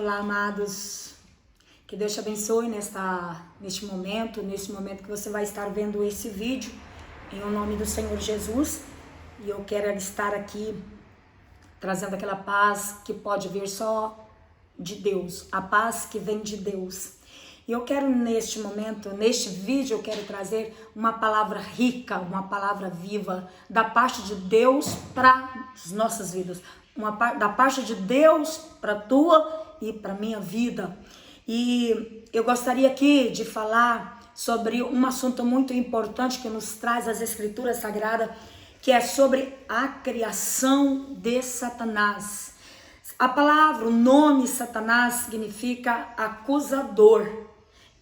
Olá, amados. Que Deus te abençoe nesse momento que você vai estar vendo esse vídeo, em nome do Senhor Jesus. E eu quero estar aqui trazendo aquela paz que pode vir só de Deus, a paz que vem de Deus. E eu quero neste momento, neste vídeo, eu quero trazer uma palavra rica, uma palavra viva, da parte de Deus para as nossas vidas. Da parte de Deus para a tua e para a minha vida. E eu gostaria aqui de falar sobre um assunto muito importante que nos traz as Escrituras Sagradas, que é sobre a criação de Satanás. A palavra, o nome Satanás significa acusador.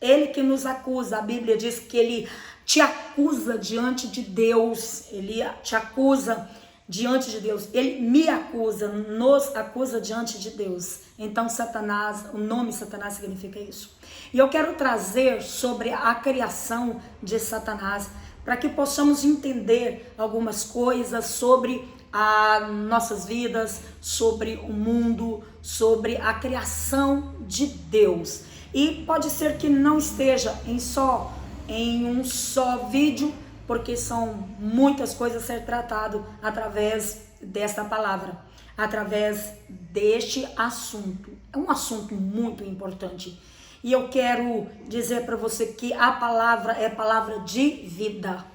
Ele que nos acusa, a Bíblia diz que ele te acusa diante de Deus, ele te acusa diante de Deus, ele me acusa, nos acusa diante de Deus. Então Satanás, o nome Satanás significa isso. E eu quero trazer sobre a criação de Satanás, para que possamos entender algumas coisas sobre as nossas vidas, sobre o mundo, sobre a criação de Deus. E pode ser que não esteja em um só vídeo, porque são muitas coisas a ser tratado através desta palavra, através deste assunto. É um assunto muito importante. E eu quero dizer para você que a palavra é palavra de vida,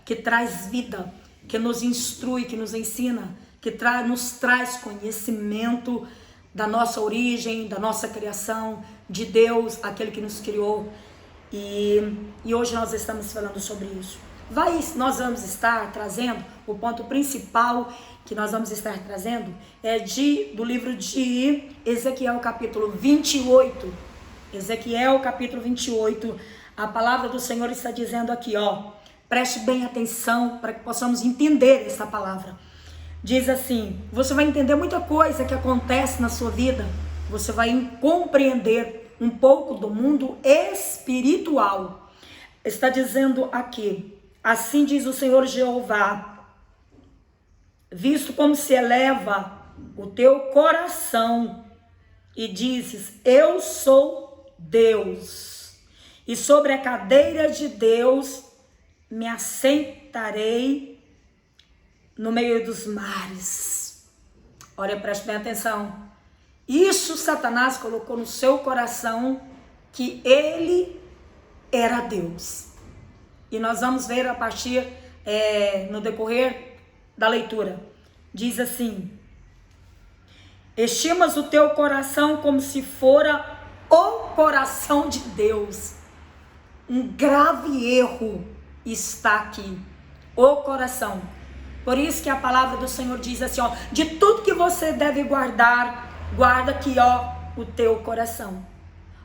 que traz vida, que nos instrui, que nos ensina, que nos traz conhecimento da nossa origem, da nossa criação, de Deus, aquele que nos criou. E hoje nós estamos falando sobre isso. Nós vamos estar trazendo, o ponto principal que nós vamos estar trazendo é do livro de Ezequiel, capítulo 28. Ezequiel, capítulo 28, a palavra do Senhor está dizendo aqui, preste bem atenção para que possamos entender essa palavra. Diz assim, você vai entender muita coisa que acontece na sua vida, você vai compreender um pouco do mundo espiritual. Está dizendo aqui, assim diz o Senhor Jeová, visto como se eleva o teu coração e dizes, eu sou Deus, e sobre a cadeira de Deus me assentarei no meio dos mares. Olha, preste bem atenção. Isso Satanás colocou no seu coração, que ele era Deus. E nós vamos ver a partir, no decorrer da leitura. Diz assim, estimas o teu coração como se fora o coração de Deus. Um grave erro está aqui, o coração. Por isso que a palavra do Senhor diz assim, de tudo que você deve guardar, guarda aqui, o teu coração.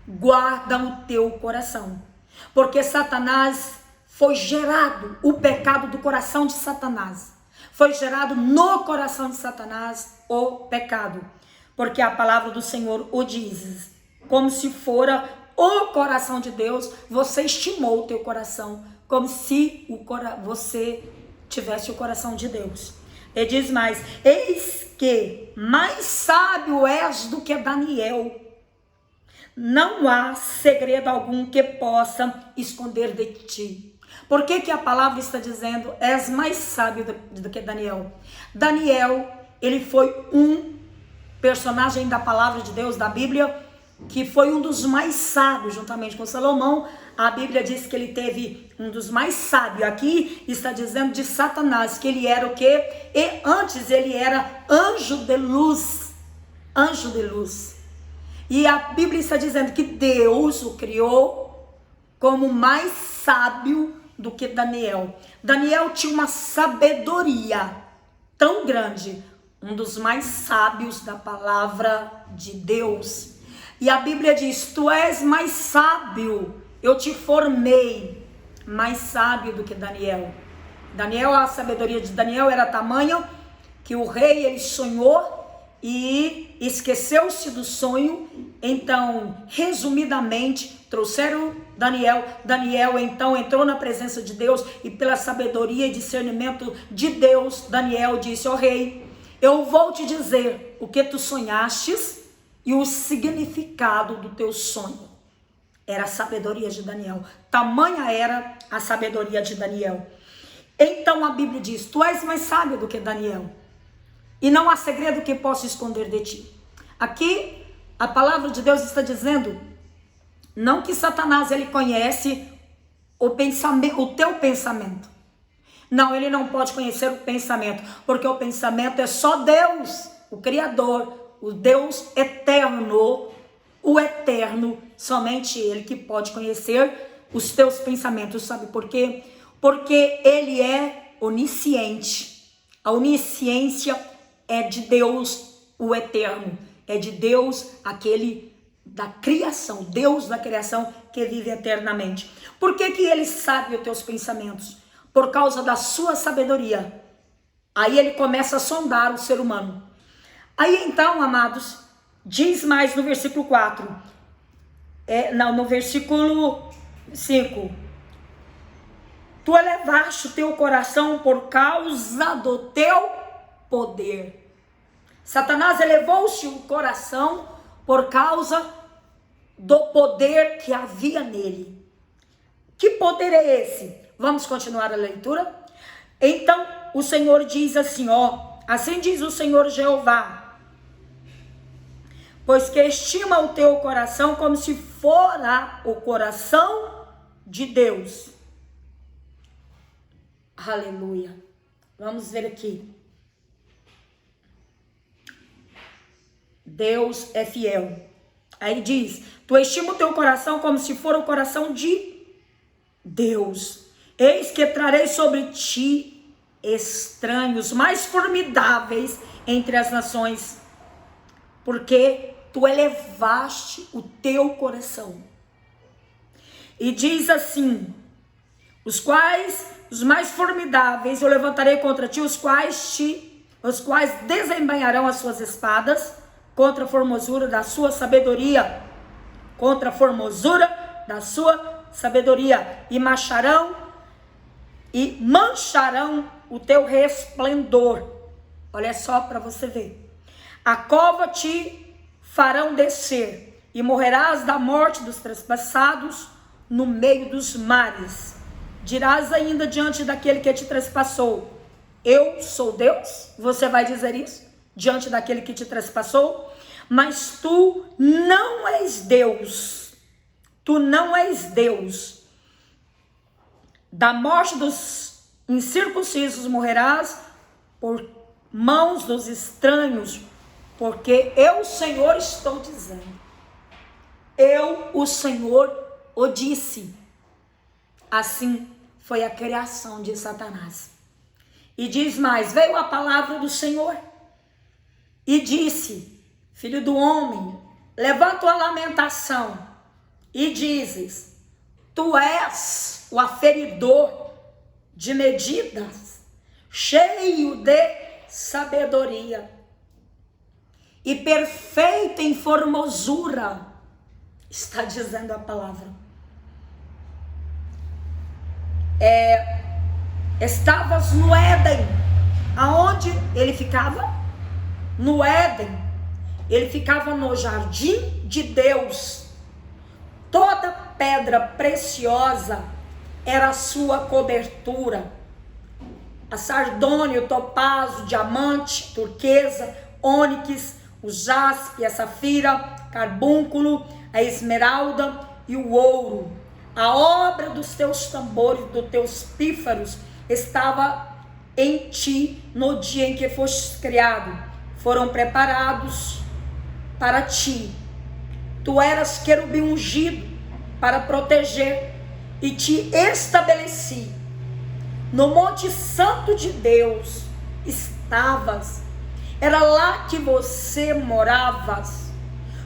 Guarda o teu coração. Porque Satanás foi gerado, o pecado do coração de Satanás. Foi gerado no coração de Satanás o pecado. Porque a palavra do Senhor o diz, como se fora o coração de Deus, você estimou o teu coração, como se você tivesse o coração de Deus. Ele diz mais, eis que mais sábio és do que Daniel. Não há segredo algum que possa esconder de ti. Por que a palavra está dizendo, és mais sábio do que Daniel? Daniel, ele foi um personagem da palavra de Deus, da Bíblia, que foi um dos mais sábios, juntamente com Salomão. A Bíblia diz que ele teve um dos mais sábios. Aqui está dizendo de Satanás, que ele era o quê? E antes ele era anjo de luz. Anjo de luz. E a Bíblia está dizendo que Deus o criou como mais sábio do que Daniel. Daniel tinha uma sabedoria tão grande. Um dos mais sábios da palavra de Deus. E a Bíblia diz, tu és mais sábio, eu te formei, mais sábio do que Daniel. A sabedoria de Daniel era tamanha que o rei, ele sonhou e esqueceu-se do sonho. Então, resumidamente, trouxeram Daniel então entrou na presença de Deus e pela sabedoria e discernimento de Deus, Daniel disse, rei, eu vou te dizer o que tu sonhastes e o significado do teu sonho. Era a sabedoria de Daniel. Tamanha era a sabedoria de Daniel. Então a Bíblia diz: tu és mais sábio do que Daniel, e não há segredo que possa esconder de ti. Aqui a palavra de Deus está dizendo, não que Satanás ele conhece o teu pensamento. Não, ele não pode conhecer o pensamento, porque o pensamento é só Deus, o Criador, o Deus eterno, o eterno, somente ele que pode conhecer os teus pensamentos. Sabe por quê? Porque ele é onisciente. A onisciência é de Deus, o eterno. É de Deus, aquele da criação, Deus da criação que vive eternamente. Por que que ele sabe os teus pensamentos? Por causa da sua sabedoria. Aí ele começa a sondar o ser humano. Aí então, amados, diz mais no versículo 4. No versículo 5. Tu elevaste o teu coração por causa do teu poder. Satanás elevou-se o coração por causa do poder que havia nele. Que poder é esse? Vamos continuar a leitura? Então o Senhor diz assim, assim diz o Senhor Jeová, pois que estima o teu coração como se fora o coração de Deus. Aleluia. Vamos ver aqui. Deus é fiel. Aí diz, tu estima o teu coração como se for o coração de Deus. Eis que trarei sobre ti estranhos mais formidáveis entre as nações, porque tu elevaste o teu coração. E diz assim, os mais formidáveis eu levantarei contra ti, os quais desembainharão as suas espadas contra a formosura da sua sabedoria, e mancharão o teu resplendor. Olha só para você ver. A cova te farão descer, e morrerás da morte dos trespassados no meio dos mares. Dirás ainda diante daquele que te trespassou, eu sou Deus? Você vai dizer isso diante daquele que te trespassou? Mas tu não és Deus. Tu não és Deus. Da morte dos incircuncisos morrerás por mãos dos estranhos, porque eu, Senhor, estou dizendo. Eu, o Senhor, o disse. Assim foi a criação de Satanás. E diz mais, veio a palavra do Senhor e disse, filho do homem, levanta a lamentação e dizes, tu és o aferidor de medidas, cheio de sabedoria e perfeito em formosura, está dizendo a palavra. Estavas no Éden. Aonde ele ficava? No Éden. Ele ficava no jardim de Deus. Toda pedra preciosa era a sua cobertura. A sardônio, o topázio, o diamante, turquesa, ônix, o jaspe, a safira, carbúnculo, a esmeralda e o ouro. A obra dos teus tambores, dos teus pífaros, estava em ti no dia em que fostes criado. Foram preparados para ti. Tu eras querubim ungido para proteger, e te estabeleci. No monte santo de Deus estavas. Era lá que você moravas.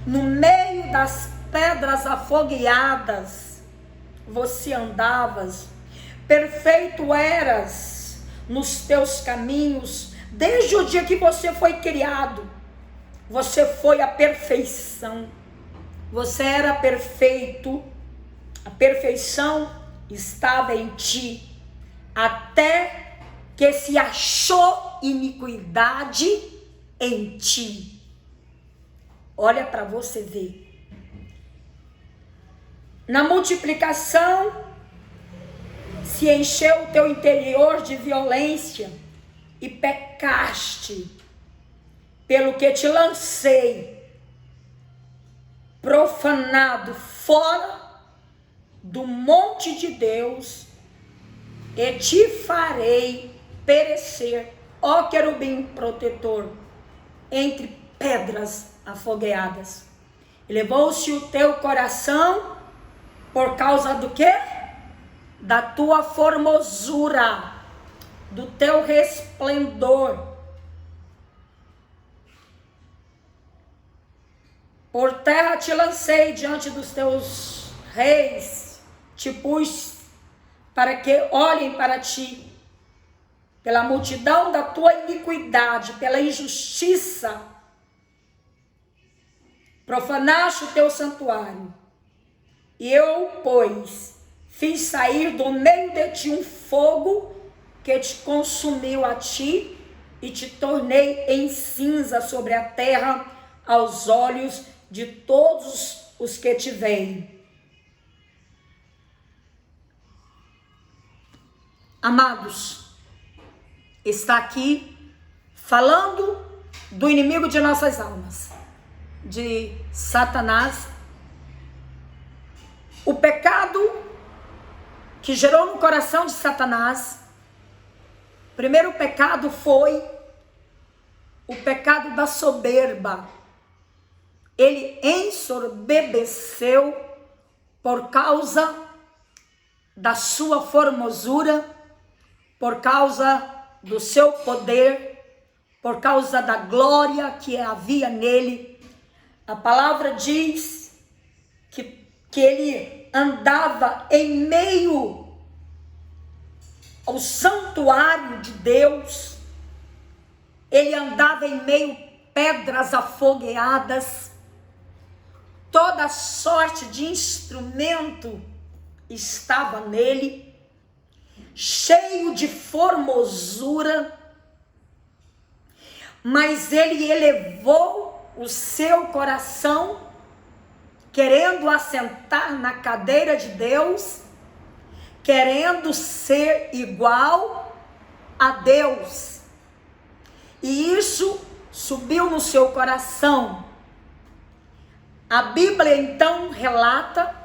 No meio das pedras afogueadas você andavas. Perfeito eras nos teus caminhos. Desde o dia que você foi criado, você foi a perfeição. Você era perfeito. A perfeição estava em ti, até que se achou iniquidade em ti. Olha para você ver. Na multiplicação, se encheu o teu interior de violência e pecaste, pelo que te lancei, profanado fora do monte de Deus, e te farei perecer, ó querubim protetor, entre pedras afogueadas. Elevou-se o teu coração por causa do quê? Da tua formosura, do teu resplendor. Por terra te lancei diante dos teus reis, te pus para que olhem para ti. Pela multidão da tua iniquidade, pela injustiça, profanaste o teu santuário. E eu, pois, fiz sair do meio de ti um fogo que te consumiu a ti e te tornei em cinza sobre a terra aos olhos de todos os que te veem. Amados, está aqui falando do inimigo de nossas almas, de Satanás. O pecado que gerou no coração de Satanás, o primeiro pecado foi o pecado da soberba. Ele ensoberbeceu por causa da sua formosura, por causa do seu poder, por causa da glória que havia nele. A palavra diz que ele andava em meio ao santuário de Deus, ele andava em meio a pedras afogueadas, toda sorte de instrumento estava nele, cheio de formosura, mas ele elevou o seu coração, querendo assentar na cadeira de Deus, querendo ser igual a Deus. E isso subiu no seu coração. A Bíblia então relata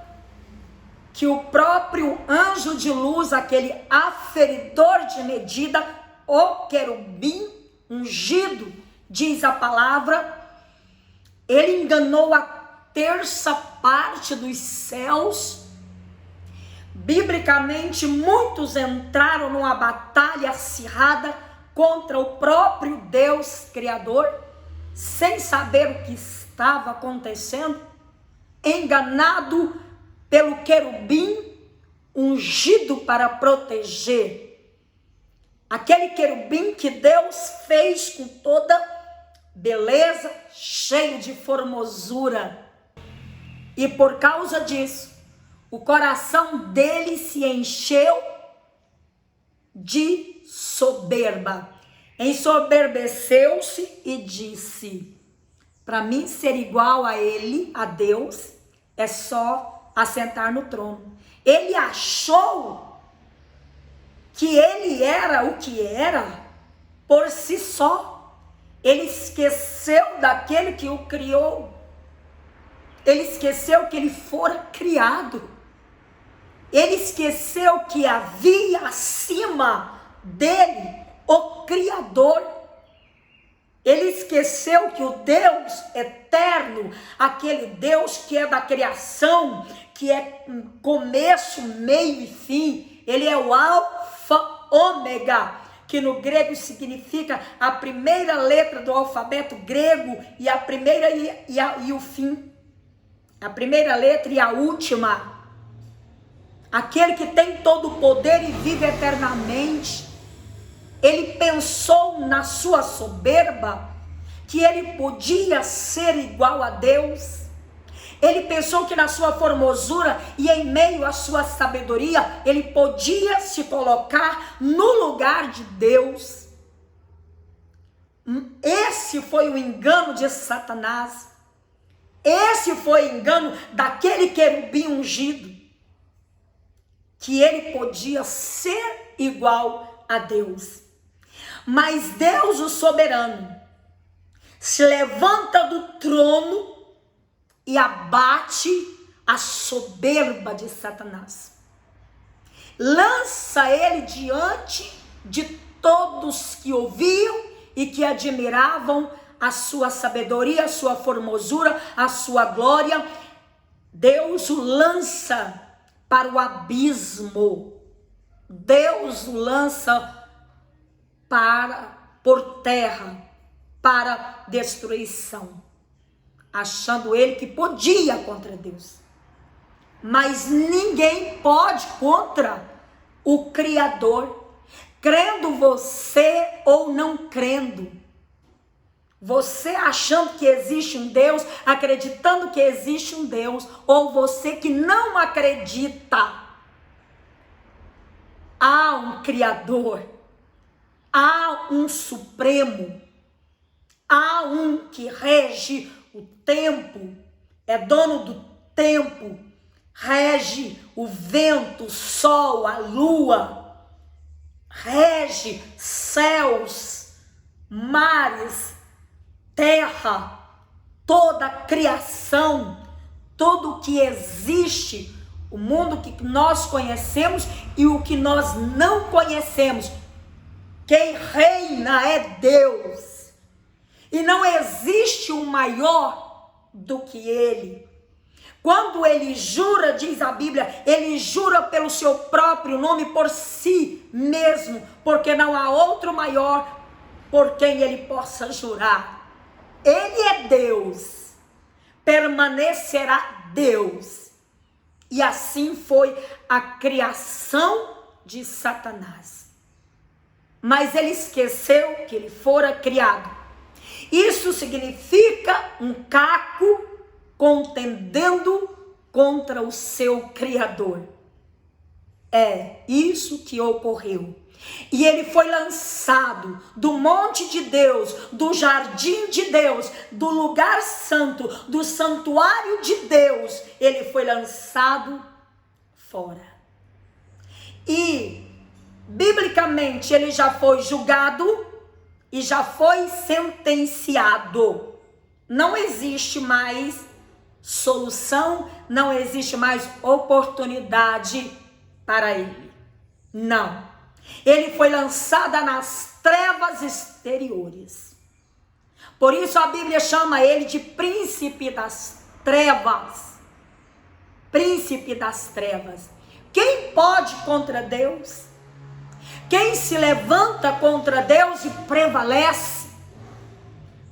que o próprio anjo de luz, aquele aferidor de medida, o querubim ungido, diz a palavra, ele enganou a terça parte dos céus. Biblicamente, muitos entraram numa batalha acirrada contra o próprio Deus Criador, sem saber o que estava acontecendo, enganado pelo querubim ungido para proteger. Aquele querubim que Deus fez com toda beleza, cheio de formosura. E por causa disso, o coração dele se encheu de soberba. Ensoberbeceu-se e disse: para mim ser igual a ele, a Deus, é só assentar no trono. Ele achou que ele era o que era por si só. Ele esqueceu daquele que o criou. Ele esqueceu que ele fora criado. Ele esqueceu que havia acima dele o Criador. Ele esqueceu que o Deus eterno, aquele Deus que é da criação, que é começo, meio e fim, ele é o alfa, ômega, que no grego significa a primeira letra do alfabeto grego e a primeira e o fim. A primeira letra e a última. Aquele que tem todo o poder e vive eternamente. Ele pensou na sua soberba que ele podia ser igual a Deus. Ele pensou que na sua formosura e em meio à sua sabedoria, ele podia se colocar no lugar de Deus. Esse foi o engano de Satanás. Esse foi o engano daquele querubim ungido, que ele podia ser igual a Deus. Mas Deus, o soberano, se levanta do trono e abate a soberba de Satanás. Lança ele diante de todos que ouviam e que admiravam a sua sabedoria, a sua formosura, a sua glória. Deus o lança para o abismo. Deus o lança por terra, para destruição, achando ele que podia contra Deus. Mas ninguém pode contra o Criador, crendo você ou não crendo. Você achando que existe um Deus, acreditando que existe um Deus, ou você que não acredita. Há um Criador, há um Supremo, há um que rege o tempo, é dono do tempo, rege o vento, o sol, a lua, rege céus, mares, terra, toda a criação, tudo o que existe, o mundo que nós conhecemos e o que nós não conhecemos. Quem reina é Deus, e não existe um maior do que Ele. Quando Ele jura, diz a Bíblia, Ele jura pelo seu próprio nome, por si mesmo, porque não há outro maior por quem Ele possa jurar. Ele é Deus, permanecerá Deus. E assim foi a criação de Satanás. Mas ele esqueceu que ele fora criado. Isso significa um caco contendendo contra o seu Criador. É isso que ocorreu. E ele foi lançado do monte de Deus, do jardim de Deus, do lugar santo, do santuário de Deus. Ele foi lançado fora. E, biblicamente, ele já foi julgado e já foi sentenciado. Não existe mais solução, não existe mais oportunidade para ele. Não. Ele foi lançado nas trevas exteriores. Por isso a Bíblia chama ele de príncipe das trevas. Príncipe das trevas. Quem pode contra Deus? Quem se levanta contra Deus e prevalece?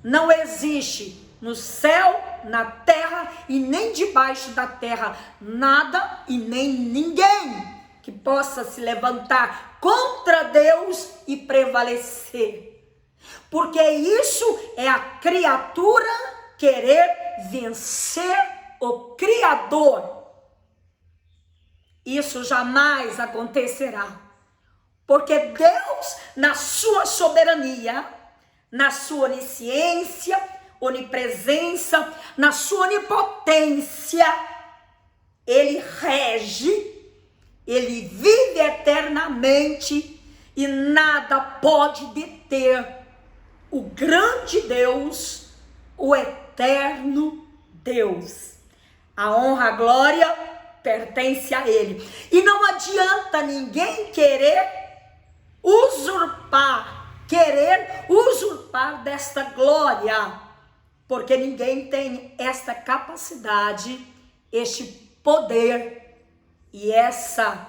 Não existe no céu, na terra e nem debaixo da terra nada e nem ninguém que possa se levantar contra Deus e prevalecer. Porque isso é a criatura querer vencer o Criador. Isso jamais acontecerá. Porque Deus, na sua soberania, na sua onisciência, onipresença, na sua onipotência, Ele rege, Ele vive eternamente e nada pode deter o grande Deus, o eterno Deus. A honra, a glória pertence a Ele. E não adianta ninguém querer usurpar desta glória, porque ninguém tem esta capacidade, este poder e essa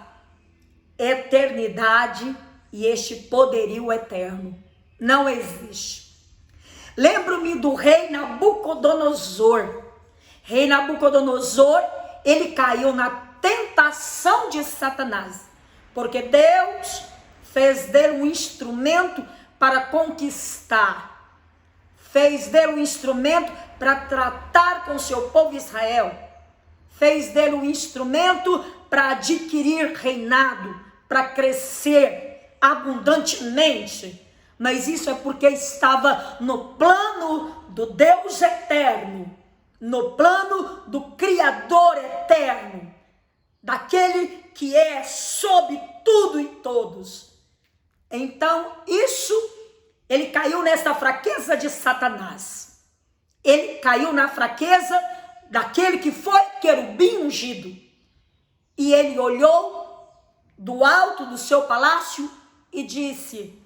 eternidade e este poderio eterno. Não existe. Lembro-me do rei Nabucodonosor. Rei Nabucodonosor, ele caiu na tentação de Satanás, porque Deus fez dele um instrumento para conquistar, fez dele um instrumento para tratar com seu povo Israel, fez dele um instrumento para adquirir reinado, para crescer abundantemente. Mas isso é porque estava no plano do Deus eterno, no plano do Criador eterno, daquele que é sobre tudo e todos. Então, ele caiu nessa fraqueza de Satanás. Ele caiu na fraqueza daquele que foi querubim ungido. E ele olhou do alto do seu palácio e disse: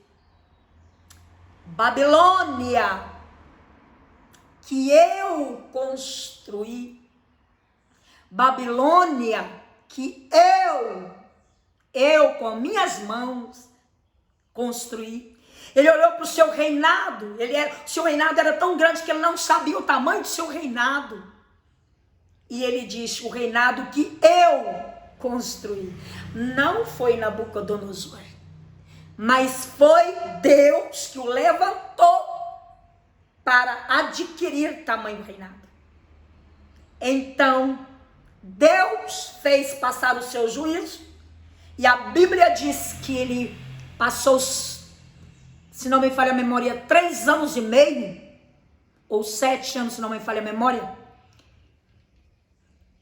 Babilônia, que eu construí, Babilônia, que eu com minhas mãos construí. Ele olhou para o seu reinado, o seu reinado era tão grande que ele não sabia o tamanho do seu reinado. E ele disse: o reinado que eu construí. Não foi Nabucodonosor, mas foi Deus que o levantou para adquirir tamanho reinado. Então, Deus fez passar o seu juízo, e a Bíblia diz que ele passou, se não me falha a memória, 3 anos e meio, ou 7 anos, se não me falha a memória,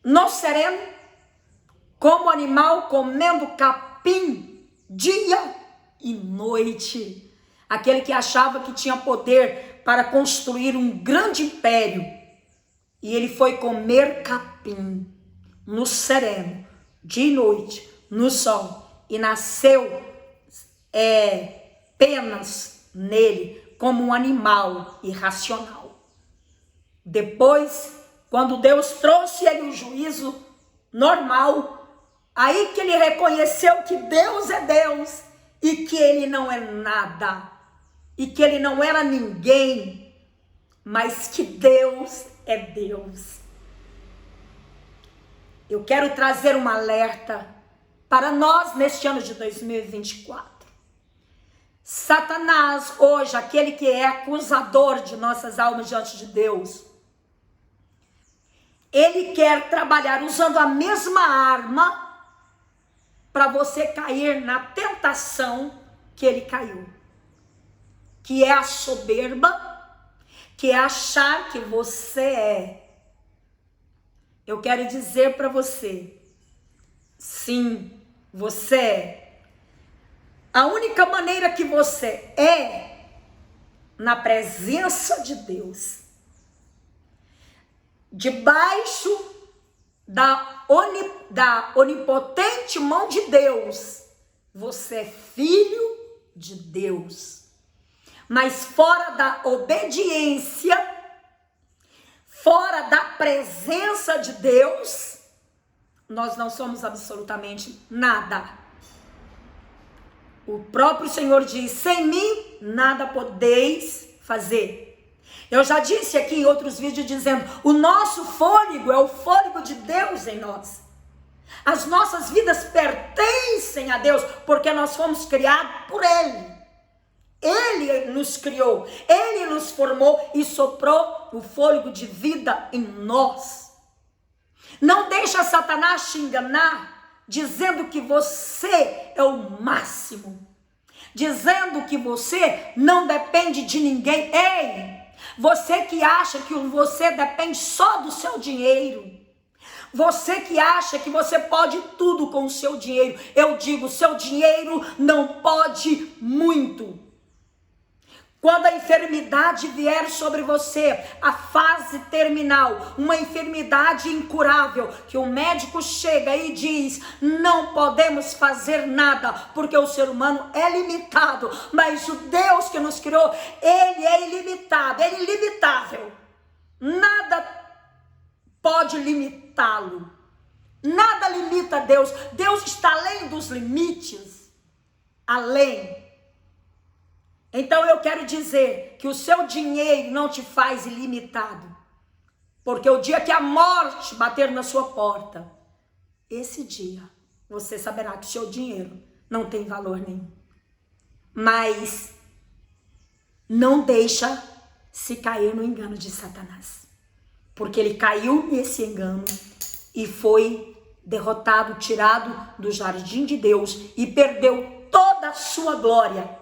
no sereno, como animal, comendo capim, dia e noite. Aquele que achava que tinha poder para construir um grande império, e ele foi comer capim no sereno, de noite, no sol, e nasceu penas nele, como um animal irracional. Depois, quando Deus trouxe ele o juízo normal, aí que ele reconheceu que Deus é Deus e que ele não é nada, e que ele não era ninguém, mas que Deus é Deus. Eu quero trazer um alerta para nós neste ano de 2024. Satanás, hoje, aquele que é acusador de nossas almas diante de Deus, ele quer trabalhar usando a mesma arma para você cair na tentação que ele caiu, que é a soberba, que é achar que você é. Eu quero dizer para você, sim, você é. A única maneira que você é na presença de Deus, debaixo da onipotente mão de Deus. Você é filho de Deus. Mas fora da obediência, fora da presença de Deus, nós não somos absolutamente nada. O próprio Senhor diz: sem mim nada podeis fazer. Eu já disse aqui em outros vídeos dizendo, o nosso fôlego é o fôlego de Deus em nós. As nossas vidas pertencem a Deus, porque nós fomos criados por Ele. Ele nos criou, Ele nos formou e soprou o fôlego de vida em nós. Não deixa Satanás te enganar, dizendo que você é o máximo, dizendo que você não depende de ninguém. Ei! Você que acha que você depende só do seu dinheiro, você que acha que você pode tudo com o seu dinheiro, eu digo, seu dinheiro não pode muito. Quando a enfermidade vier sobre você, a fase terminal, uma enfermidade incurável, que o médico chega e diz, não podemos fazer nada, porque o ser humano é limitado, mas o Deus que nos criou, Ele é ilimitado, Ele é ilimitável. Nada pode limitá-lo, nada limita Deus. Deus está além dos limites, além. Então eu quero dizer que o seu dinheiro não te faz ilimitado, porque o dia que a morte bater na sua porta, esse dia você saberá que o seu dinheiro não tem valor nenhum. Mas não deixa se cair no engano de Satanás, porque ele caiu nesse engano e foi derrotado, tirado do jardim de Deus e perdeu toda a sua glória.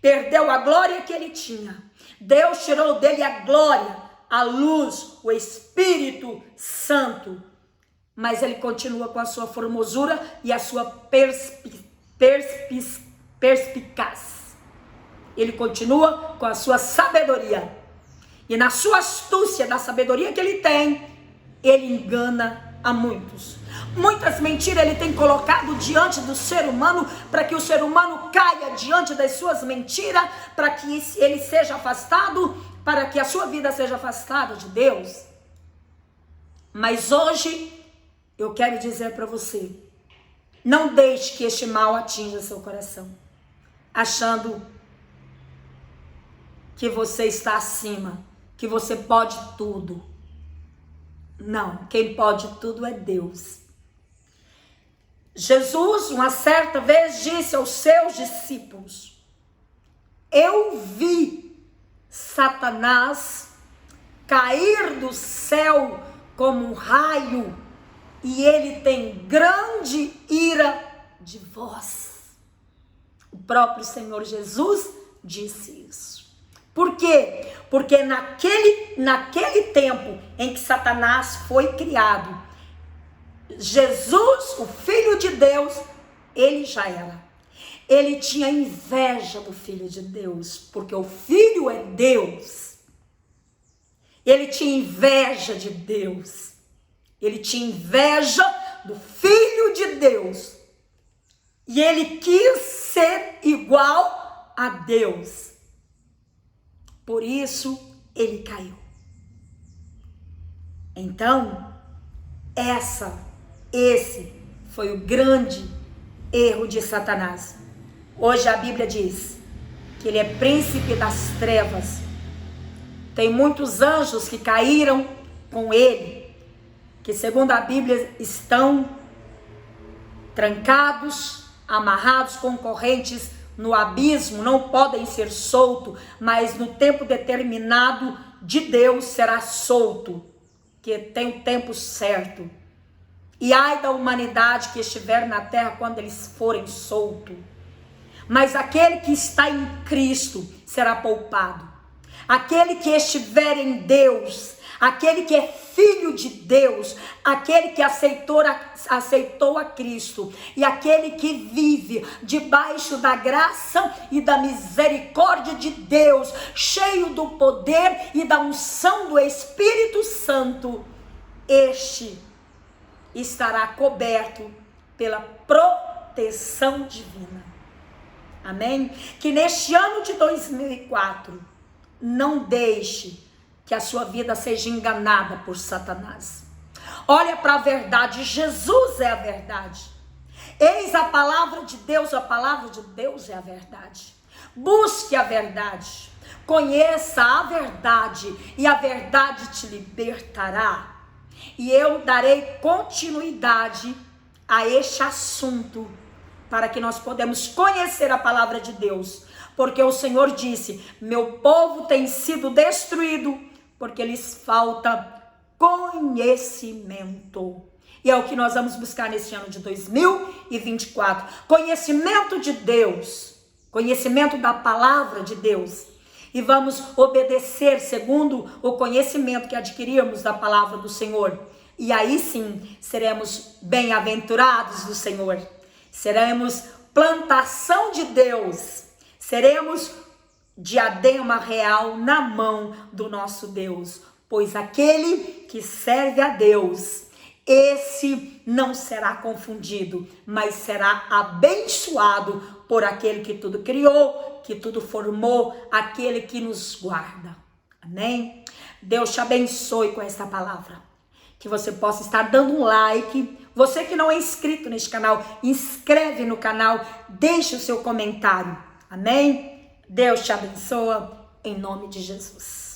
Perdeu a glória que ele tinha. Deus tirou dele a glória a luz, o Espírito Santo. Mas ele continua com a sua formosura e a sua perspicaz. Ele continua com a sua sabedoria. E na sua astúcia, na sabedoria que ele tem, ele engana a muitos. Muitas mentiras ele tem colocado diante do ser humano, para que o ser humano caia diante das suas mentiras, para que ele seja afastado, para que a sua vida seja afastada de Deus. Mas hoje eu quero dizer para você, não deixe que este mal atinja seu coração, achando que você está acima, que você pode tudo. Não, quem pode tudo é Deus. Jesus, uma certa vez, disse aos seus discípulos: eu vi Satanás cair do céu como um raio, e ele tem grande ira de vós. O próprio Senhor Jesus disse isso. Por quê? Porque naquele tempo em que Satanás foi criado, Jesus, o Filho de Deus, ele já era. Ele tinha inveja do Filho de Deus, porque o Filho é Deus. Ele tinha inveja de Deus. Ele tinha inveja do Filho de Deus. E ele quis ser igual a Deus. Por isso, ele caiu. Então, esse foi o grande erro de Satanás. Hoje a Bíblia diz que ele é príncipe das trevas. Tem muitos anjos que caíram com ele, que segundo a Bíblia estão trancados, amarrados com correntes no abismo, não podem ser soltos, mas no tempo determinado de Deus será solto, que tem o tempo certo. E ai da humanidade que estiver na terra quando eles forem soltos. Mas aquele que está em Cristo será poupado. Aquele que estiver em Deus, aquele que é filho de Deus, aquele que aceitou a Cristo, e aquele que vive debaixo da graça e da misericórdia de Deus, cheio do poder e da unção do Espírito Santo, este estará coberto pela proteção divina. Amém? Que neste ano de 2004, não deixe que a sua vida seja enganada por Satanás. Olha para a verdade, Jesus é a verdade. Eis a palavra de Deus é a verdade. Busque a verdade, conheça a verdade e a verdade te libertará. E eu darei continuidade a este assunto para que nós podemos conhecer a palavra de Deus. Porque o Senhor disse: meu povo tem sido destruído porque lhes falta conhecimento. E é o que nós vamos buscar nesse ano de 2024. Conhecimento de Deus, conhecimento da palavra de Deus. E vamos obedecer segundo o conhecimento que adquirimos da palavra do Senhor. E aí sim, seremos bem-aventurados do Senhor. Seremos plantação de Deus. Seremos diadema real na mão do nosso Deus. Pois aquele que serve a Deus, esse não será confundido, mas será abençoado por aquele que tudo criou, que tudo formou, aquele que nos guarda. Amém? Deus te abençoe com essa palavra. Que você possa estar dando um like. Você que não é inscrito neste canal, inscreve no canal, deixe o seu comentário. Amém? Deus te abençoe em nome de Jesus.